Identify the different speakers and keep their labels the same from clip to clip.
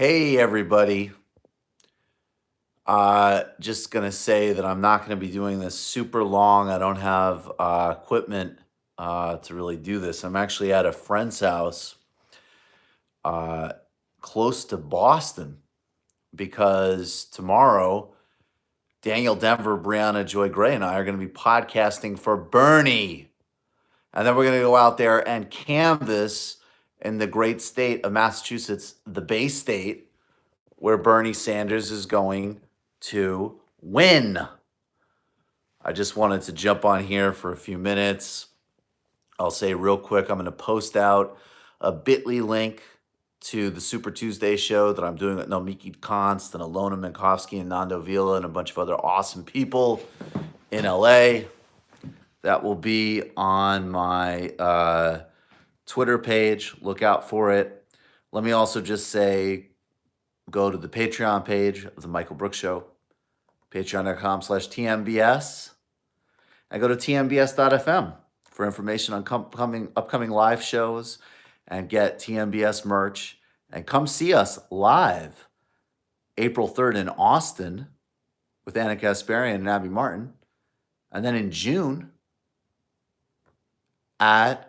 Speaker 1: Hey, everybody. Just going to say that I'm not going to be doing this super long. I don't have equipment to really do this. I'm actually at a friend's house uh, close to Boston because tomorrow, Daniel Denver, Brianna Joy Gray, and I are going to be podcasting for Bernie. And then we're going to go out there and canvass in the great state of Massachusetts, the Bay State, where Bernie Sanders is going to win. I just wanted to jump on here for a few minutes. I'll say real quick, I'm going to post out a bit.ly link to the Super Tuesday show that I'm doing with Nomiki Konst and Alona Minkowski and Nando Vila and a bunch of other awesome people in LA. That will be on my Twitter page. Look out for it. Let me also just say, go to the Patreon page of the Michael Brooks Show, patreon.com/TMBS, and go to tmbs.fm for information on upcoming live shows and get TMBS merch. And come see us live April 3rd in Austin with Anna Kasparian and Abby Martin. And then in June at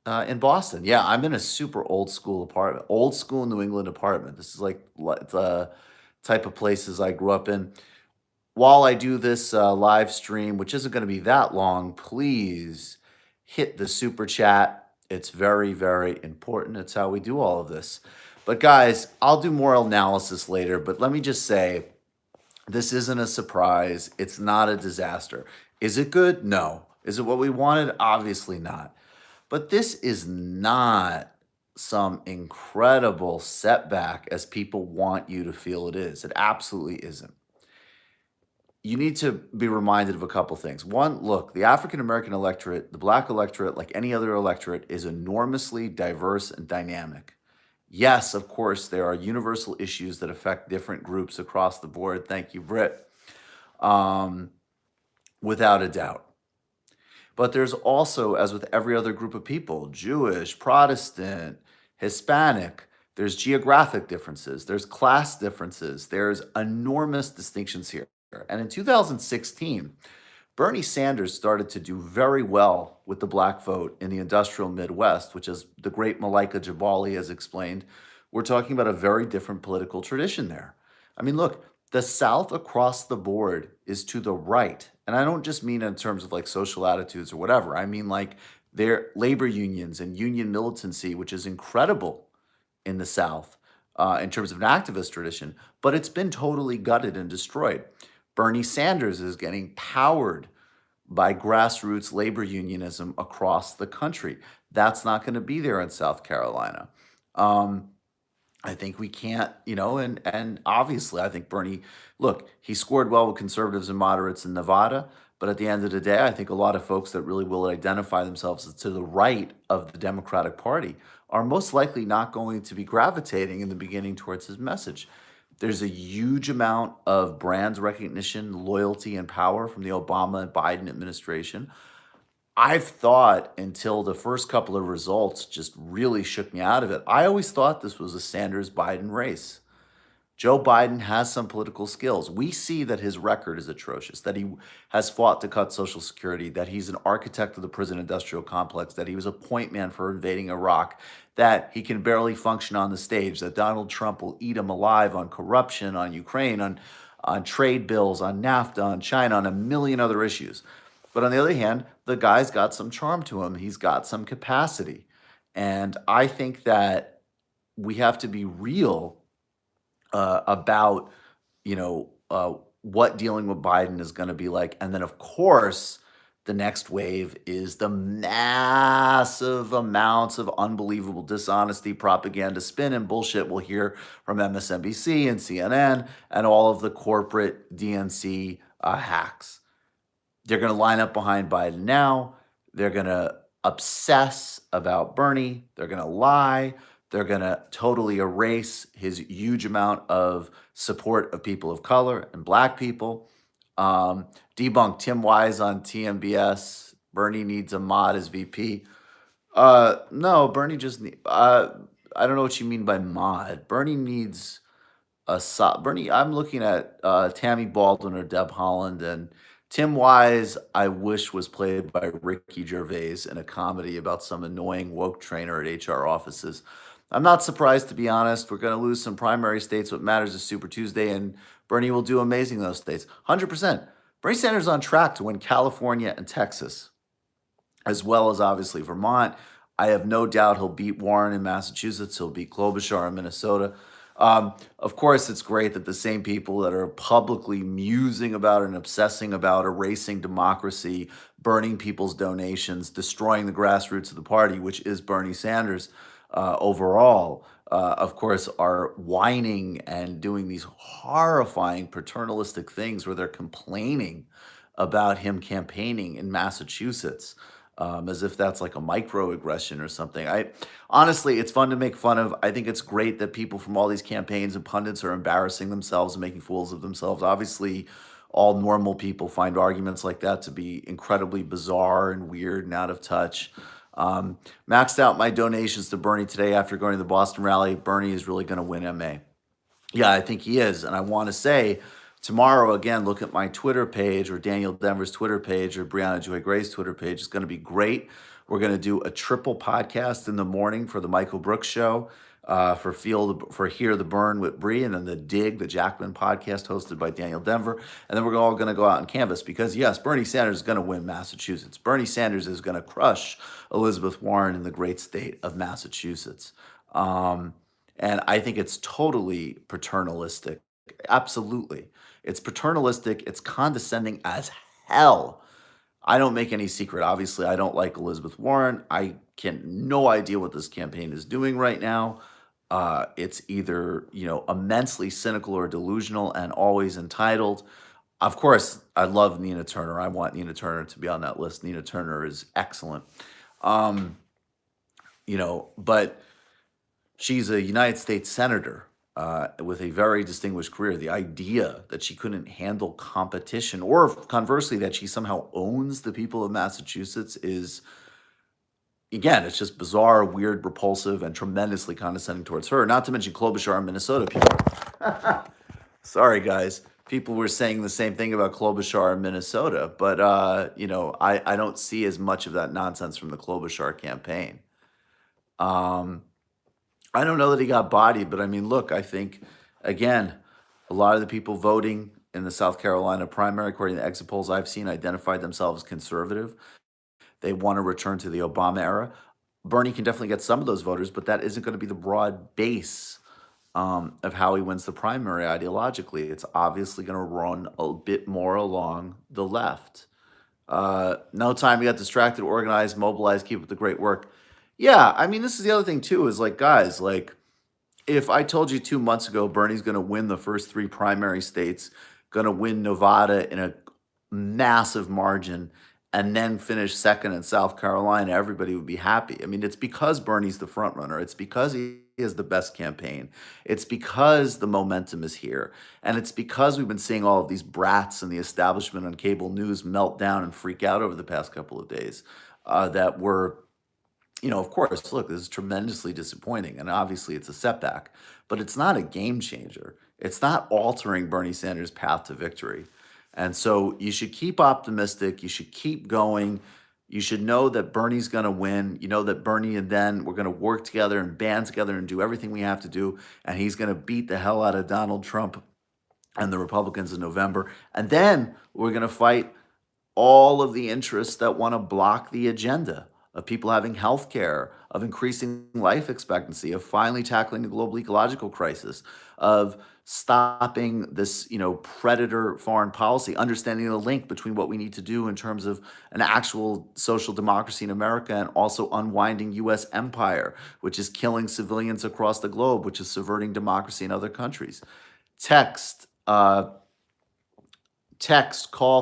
Speaker 1: in Boston. Yeah, I'm in a super old school apartment, old school New England apartment. This is like the type of places I grew up in. While I do this live stream, which isn't going to be that long, please hit the super chat. It's very, very important. It's how we do all of this. But guys, I'll do more analysis later. But let me just say, this isn't a surprise. It's not a disaster. Is it good? No. Is it what we wanted? Obviously not. But this is not some incredible setback as people want you to feel it is. It absolutely isn't. You need to be reminded of a couple things. One, look, the African American electorate, the Black electorate, like any other electorate, is enormously diverse and dynamic. Yes, of course, there are universal issues that affect different groups across the board. Thank you, Britt. Without a doubt. But there's also, as with every other group of people, Jewish, Protestant, Hispanic, there's geographic differences, there's class differences, there's enormous distinctions here. And in 2016, Bernie Sanders started to do very well with the black vote in the industrial Midwest, which, as the great Malika Jabali has explained, we're talking about a very different political tradition there. I mean, look, the South across the board is to the right. And I don't just mean in terms of like social attitudes or whatever. I mean like their labor unions and union militancy, which is incredible in the South in terms of an activist tradition, but it's been totally gutted and destroyed. Bernie Sanders is getting powered by grassroots labor unionism across the country. That's not going to be there in South Carolina. I think we can't, and obviously I think Bernie, look, he scored well with conservatives and moderates in Nevada, but at the end of the day, I think a lot of folks that really will identify themselves to the right of the Democratic Party are most likely not going to be gravitating in the beginning towards his message. There's a huge amount of brand recognition, loyalty, and power from the Obama and Biden administration. I've thought until the first couple of results just really shook me out of it. I always thought this was a Sanders-Biden race. Joe Biden has some political skills. We see that his record is atrocious, that he has fought to cut Social Security, that he's an architect of the prison industrial complex, that he was a point man for invading Iraq, that he can barely function on the stage, that Donald Trump will eat him alive on corruption, on Ukraine, on trade bills, on NAFTA, on China, on a million other issues. But on the other hand, the guy's got some charm to him. He's got some capacity. And I think that we have to be real about, what dealing with Biden is going to be like. And then, of course, the next wave is the massive amounts of unbelievable dishonesty, propaganda, spin, and bullshit we'll hear from MSNBC and CNN and all of the corporate DNC hacks. They're going to line up behind Biden now. They're going to obsess about Bernie. They're going to lie. They're going to totally erase his huge amount of support of people of color and black people. Debunk Tim Wise on TMBS. Bernie needs a mod as VP. No, Bernie just I don't know what you mean by mod. Bernie needs Bernie. I'm looking at Tammy Baldwin or Deb Holland, and Tim Wise. I wish was played by Ricky Gervais in a comedy about some annoying woke trainer at HR offices. I'm not surprised, to be honest. We're going to lose some primary states. What matters is Super Tuesday, and Bernie will do amazing in those states. 100%. Bernie Sanders is on track to win California and Texas, as well as obviously Vermont. I have no doubt he'll beat Warren in Massachusetts. He'll beat Klobuchar in Minnesota. Of course, it's great that the same people that are publicly musing about and obsessing about erasing democracy, burning people's donations, destroying the grassroots of the party, which is Bernie Sanders overall, of course, are whining and doing these horrifying paternalistic things where they're complaining about him campaigning in Massachusetts, as if that's like a microaggression or something. I honestly, it's fun to make fun of. I think it's great that people from all these campaigns and pundits are embarrassing themselves and making fools of themselves. Obviously, all normal people find arguments like that to be incredibly bizarre and weird and out of touch. Maxed out my donations to Bernie today after going to the Boston rally. Bernie is really going to win MA. Yeah, I think he is. And I want to say tomorrow, again, look at my Twitter page or Daniel Denver's Twitter page or Brianna Joy Gray's Twitter page. It's going to be great. We're going to do a triple podcast in the morning for the Michael Brooks Show, for Hear the Burn with Bree, and then the Dig, the Jackman podcast hosted by Daniel Denver. And then we're all going to go out and canvas because, yes, Bernie Sanders is going to win Massachusetts. Bernie Sanders is going to crush Elizabeth Warren in the great state of Massachusetts. And I think it's totally paternalistic. Absolutely. It's paternalistic. It's condescending as hell. I don't make any secret. Obviously, I don't like Elizabeth Warren. I can no idea what this campaign is doing right now. It's either, immensely cynical or delusional and always entitled. Of course, I love Nina Turner. I want Nina Turner to be on that list. Nina Turner is excellent. But she's a United States senator with a very distinguished career. The idea that she couldn't handle competition, or conversely, that she somehow owns the people of Massachusetts, is, again, it's just bizarre, weird, repulsive, and tremendously condescending towards her. Not to mention Klobuchar in Minnesota. People, sorry, guys. People were saying the same thing about Klobuchar in Minnesota, but I don't see as much of that nonsense from the Klobuchar campaign. I don't know that he got bodied, but I mean, look, I think, again, a lot of the people voting in the South Carolina primary, according to exit polls I've seen, identified themselves conservative. They want to return to the Obama era. Bernie can definitely get some of those voters, but that isn't going to be the broad base of how he wins the primary ideologically. It's obviously going to run a bit more along the left. No time to get distracted, organize, mobilize, keep up the great work. Yeah, I mean, this is the other thing too, is like, guys, like, if I told you 2 months ago Bernie's going to win the first 3 primary states, going to win Nevada in a massive margin, and then finish second in South Carolina, everybody would be happy. I mean, it's because Bernie's the front runner. It's because he has the best campaign. It's because the momentum is here. And it's because we've been seeing all of these brats and the establishment on cable news melt down and freak out over the past couple of days that we're, of course, look, this is tremendously disappointing, and obviously it's a setback, but it's not a game changer. It's not altering Bernie Sanders' path to victory. And so you should keep optimistic. You should keep going. You should know that Bernie's going to win. You know that Bernie and then we're going to work together and band together and do everything we have to do, and he's going to beat the hell out of Donald Trump and the Republicans in November. And then we're going to fight all of the interests that want to block the agenda of people having health care, of increasing life expectancy, of finally tackling the global ecological crisis, of stopping this, predator foreign policy, understanding the link between what we need to do in terms of an actual social democracy in America and also unwinding U.S. empire, which is killing civilians across the globe, which is subverting democracy in other countries. Text, call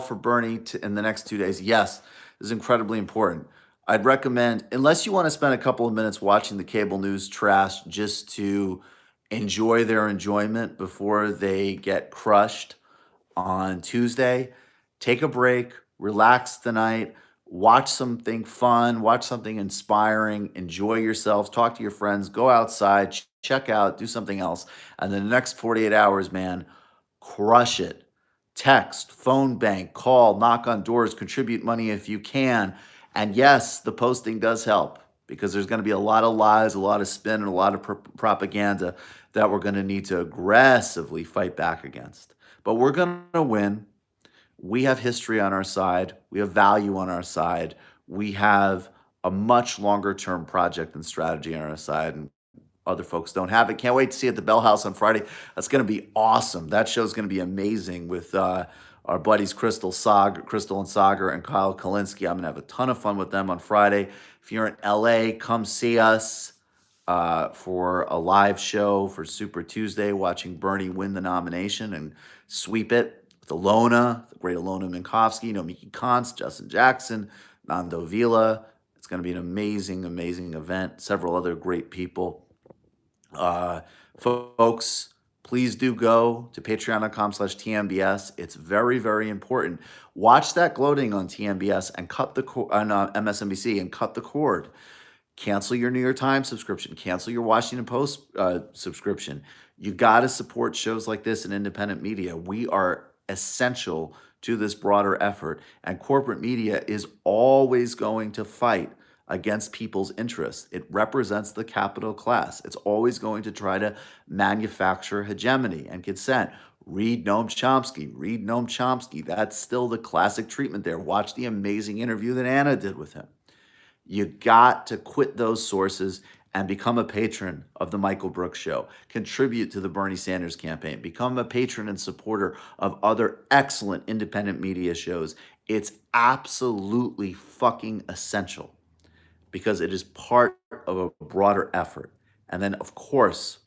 Speaker 1: for Bernie in the next 2 days. Yes, this is incredibly important. I'd recommend, unless you want to spend a couple of minutes watching the cable news trash just to enjoy their enjoyment before they get crushed on Tuesday, take a break, relax tonight, watch something fun, watch something inspiring, enjoy yourselves, talk to your friends, go outside, check out, do something else. And then the next 48 hours, man, crush it. Text, phone bank, call, knock on doors, contribute money if you can. And yes, the posting does help because there's going to be a lot of lies, a lot of spin, and a lot of propaganda that we're going to need to aggressively fight back against. But we're going to win. We have history on our side. We have value on our side. We have a much longer term project and strategy on our side. And other folks don't have it. Can't wait to see you at the Bell House on Friday. That's going to be awesome. That show's going to be amazing with our buddies Crystal and Sagar, and Kyle Kalinske. I'm going to have a ton of fun with them on Friday. If you're in LA, come see us for a live show for Super Tuesday, watching Bernie win the nomination and sweep it with Alona, the great Alona Minkowski, Nomiki Konst, Justin Jackson, Nando Vila. It's going to be an amazing, amazing event. Several other great people. Folks, please do go to patreon.com/TMBS. It's very, very important. Watch that gloating on TMBS and cut the on MSNBC and cut the cord. Cancel your New York Times subscription. Cancel your Washington Post subscription. You got to support shows like this and independent media. We are essential to this broader effort, and corporate media is always going to fight against people's interests. It represents the capital class. It's always going to try to manufacture hegemony and consent. Read Noam Chomsky. Read Noam Chomsky. That's still the classic treatment there. Watch the amazing interview that Anna did with him. You got to quit those sources and become a patron of the Michael Brooks Show. Contribute to the Bernie Sanders campaign. Become a patron and supporter of other excellent independent media shows. It's absolutely fucking essential because it is part of a broader effort. And then, of course,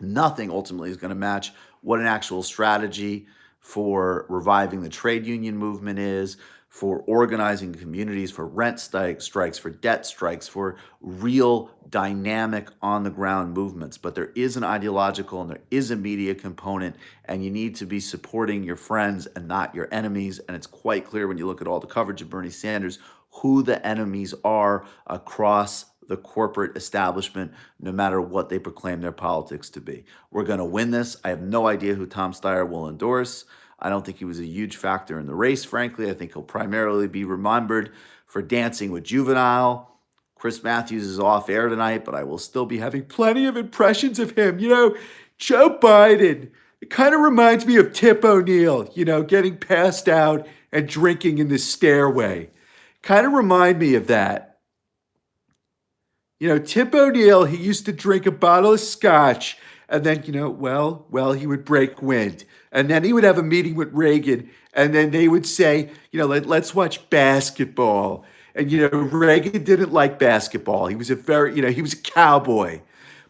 Speaker 1: nothing ultimately is going to match what an actual strategy for reviving the trade union movement is, for organizing communities, for rent strikes, for debt strikes, for real dynamic on the ground movements. But there is an ideological and there is a media component, and you need to be supporting your friends and not your enemies. And it's quite clear when you look at all the coverage of Bernie Sanders who the enemies are across the corporate establishment, no matter what they proclaim their politics to be. We're going to win this. I have no idea who Tom Steyer will endorse. I don't think he was a huge factor in the race, frankly. I think he'll primarily be remembered for dancing with Juvenile. Chris Matthews is off air tonight, but I will still be having plenty of impressions of him. Joe Biden, it kind of reminds me of Tip O'Neill, getting passed out and drinking in the stairway. Kind of remind me of that. Tip O'Neill, he used to drink a bottle of scotch and then, he would break wind. And then he would have a meeting with Reagan and then they would say, let's watch basketball. And, Reagan didn't like basketball. He was he was a cowboy.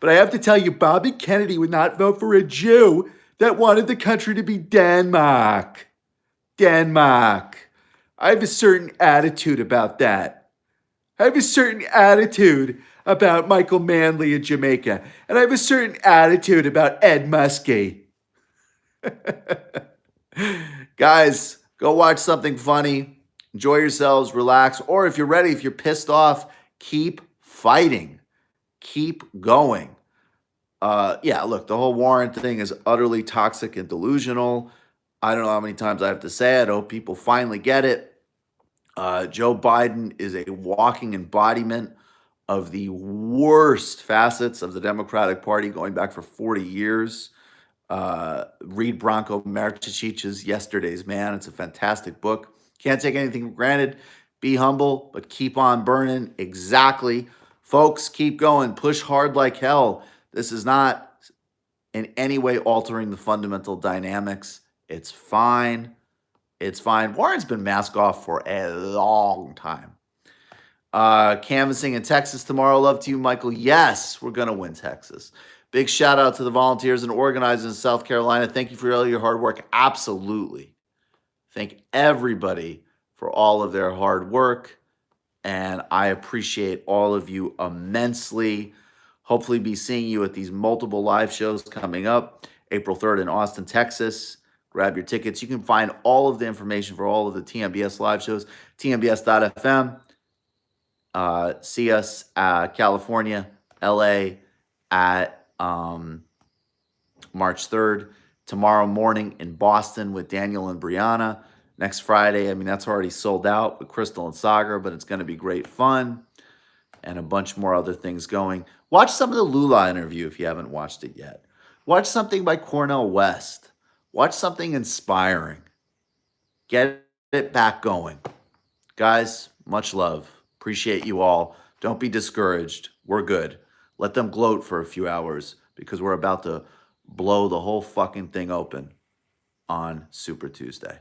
Speaker 1: But I have to tell you, Bobby Kennedy would not vote for a Jew that wanted the country to be Denmark. Denmark. I have a certain attitude about that. I have a certain attitude about Michael Manley in Jamaica. And I have a certain attitude about Ed Muskie. Guys, go watch something funny. Enjoy yourselves, relax. Or if you're ready, if you're pissed off, keep fighting. Keep going. Look, the whole Warren thing is utterly toxic and delusional. I don't know how many times I have to say it. I hope people finally get it. Joe Biden is a walking embodiment of the worst facets of the Democratic Party going back for 40 years. Read Branko Marčić's Yesterday's Man. It's a fantastic book. Can't take anything for granted. Be humble, but keep on burning. Exactly. Folks, keep going. Push hard like hell. This is not in any way altering the fundamental dynamics. It's fine. It's fine. Warren's been mask off for a long time. Canvassing in Texas tomorrow. Love to you, Michael. Yes, we're going to win Texas. Big shout out to the volunteers and organizers in South Carolina. Thank you for all your hard work. Absolutely. Thank everybody for all of their hard work. And I appreciate all of you immensely. Hopefully be seeing you at these multiple live shows coming up. April 3rd in Austin, Texas. grab your tickets. You can find all of the information for all of the TMBS live shows, tmbs.fm. See us California, LA at March 3rd. Tomorrow morning in Boston with Daniel and Brianna. Next Friday, I mean, that's already sold out with Crystal and Sagar, but it's going to be great fun. And a bunch more other things going. Watch some of the Lula interview if you haven't watched it yet. Watch something by Cornel West. Watch something inspiring. Get it back going. Guys, much love. Appreciate you all. Don't be discouraged. We're good. Let them gloat for a few hours because we're about to blow the whole fucking thing open on Super Tuesday.